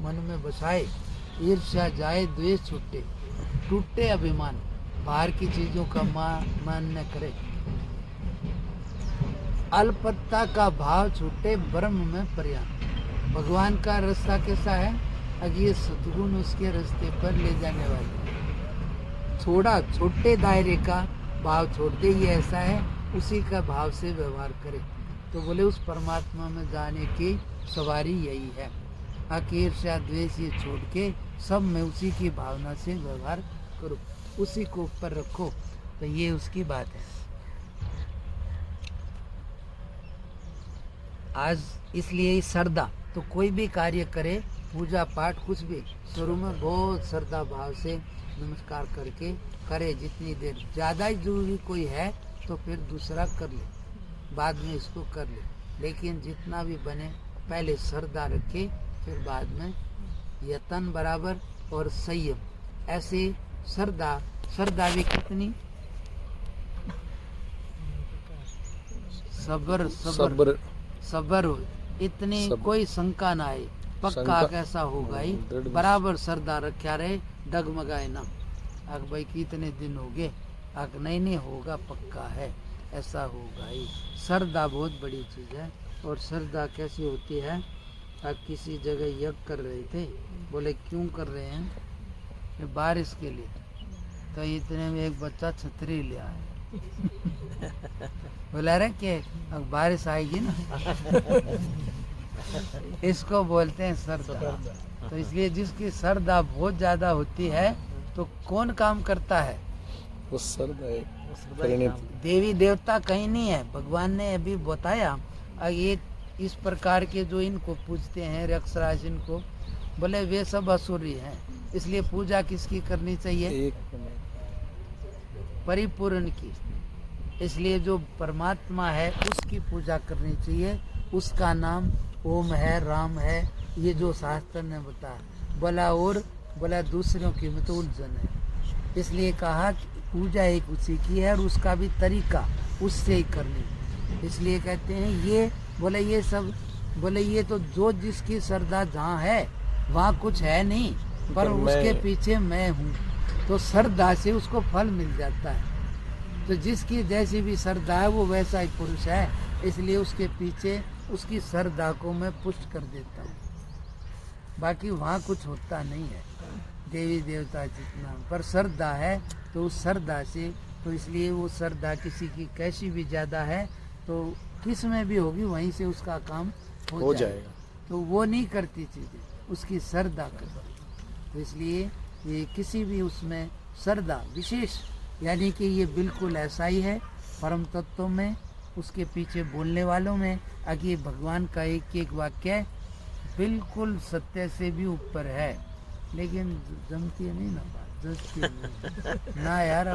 मन में बसाए, ईर्ष्या जाए द्वेष छूटे, टूटे अभिमान, बाहर की चीजों का मान न करे, अल्पता का भाव छूटे, ब्रह्म में प्रयाण। भगवान का रास्ता कैसा है? अगर ये सद्गुण उसके रास्ते पर ले जाने वाले, थोड़ा छोटे दायरे का भाव छोड़ दे, ये ऐसा है, उसी का भाव से व्यवहार करे। तो बोले उस परमात्मा में जाने की सवारी यही है। ईर्ष्या द्वेष ये छोड़ के सब में उसी की भावना से व्यवहार करो, उसी को ऊपर रखो। तो ये उसकी बात है। आज इसलिए श्रद्धा, तो कोई भी कार्य करे, पूजा पाठ कुछ भी, शुरू में बहुत श्रद्धा भाव से नमस्कार करके करे। जितनी देर ज़्यादा ही जरूरी कोई है तो फिर दूसरा कर ले, बाद में इसको कर ले, लेकिन जितना भी बने पहले श्रद्धा रखे, फिर बाद में यतन बराबर और संयम। ऐसे श्रद्धा भी कितनी, सबर हो, इतनी कोई शंका ना आए, पक्का कैसा होगा ही, बराबर श्रद्धा रखा रहे, डगमगाए ना। अग भाई कितने दिन हो गए, अग नहीं होगा, पक्का है, ऐसा होगा ही। श्रद्धा बहुत बड़ी चीज है। और श्रद्धा कैसी होती है? अब किसी जगह यज्ञ कर रहे थे, बोले क्यों कर रहे हैं? बारिश के लिए। तो इतने में एक बच्चा छतरी ले आया। बोला रहे कि अब बारिश आएगी ना। इसको बोलते हैं श्रद्धा। तो इसलिए जिसकी श्रद्धा बहुत ज्यादा होती है तो कौन काम करता है? वो श्रद्धा। देवी देवता कहीं नहीं है। भगवान ने अभी बताया, ये इस प्रकार के जो इनको पूजते हैं रक्षराज, इनको बोले वे सब असुरी हैं। इसलिए पूजा किसकी करनी चाहिए? परिपूर्ण की। इसलिए जो परमात्मा है उसकी पूजा करनी चाहिए। उसका नाम ओम है, राम है, ये जो शास्त्र ने बताया। बोला दूसरों की में तो उलझन है। इसलिए कहा कि पूजा एक उसी की है और उसका भी तरीका उससे ही करनी। इसलिए कहते हैं ये, बोले ये तो जो जिसकी श्रद्धा जहाँ है वहाँ कुछ है नहीं, पर उसके पीछे मैं हूँ, तो श्रद्धा से उसको फल मिल जाता है। तो जिसकी जैसी भी श्रद्धा है वो वैसा ही पुरुष है। इसलिए उसके पीछे उसकी श्रद्धा को मैं पुष्ट कर देता हूँ। बाकी वहाँ कुछ होता नहीं है, देवी देवता जितना, पर श्रद्धा है तो उस श्रद्धा से, तो इसलिए वो श्रद्धा किसी की कैसी भी ज़्यादा है तो किस में भी होगी, वहीं से उसका काम हो जाएगा। तो वो नहीं करती चीज़ें, उसकी श्रद्धा करती। तो इसलिए ये किसी भी उसमें श्रद्धा विशेष, यानी कि ये बिल्कुल ऐसा ही है परम तत्व में, उसके पीछे बोलने वालों में। आगे भगवान का एक एक वाक्य बिल्कुल सत्य से भी ऊपर है, लेकिन जमती नहीं ना बात, जमती नहीं ना यार।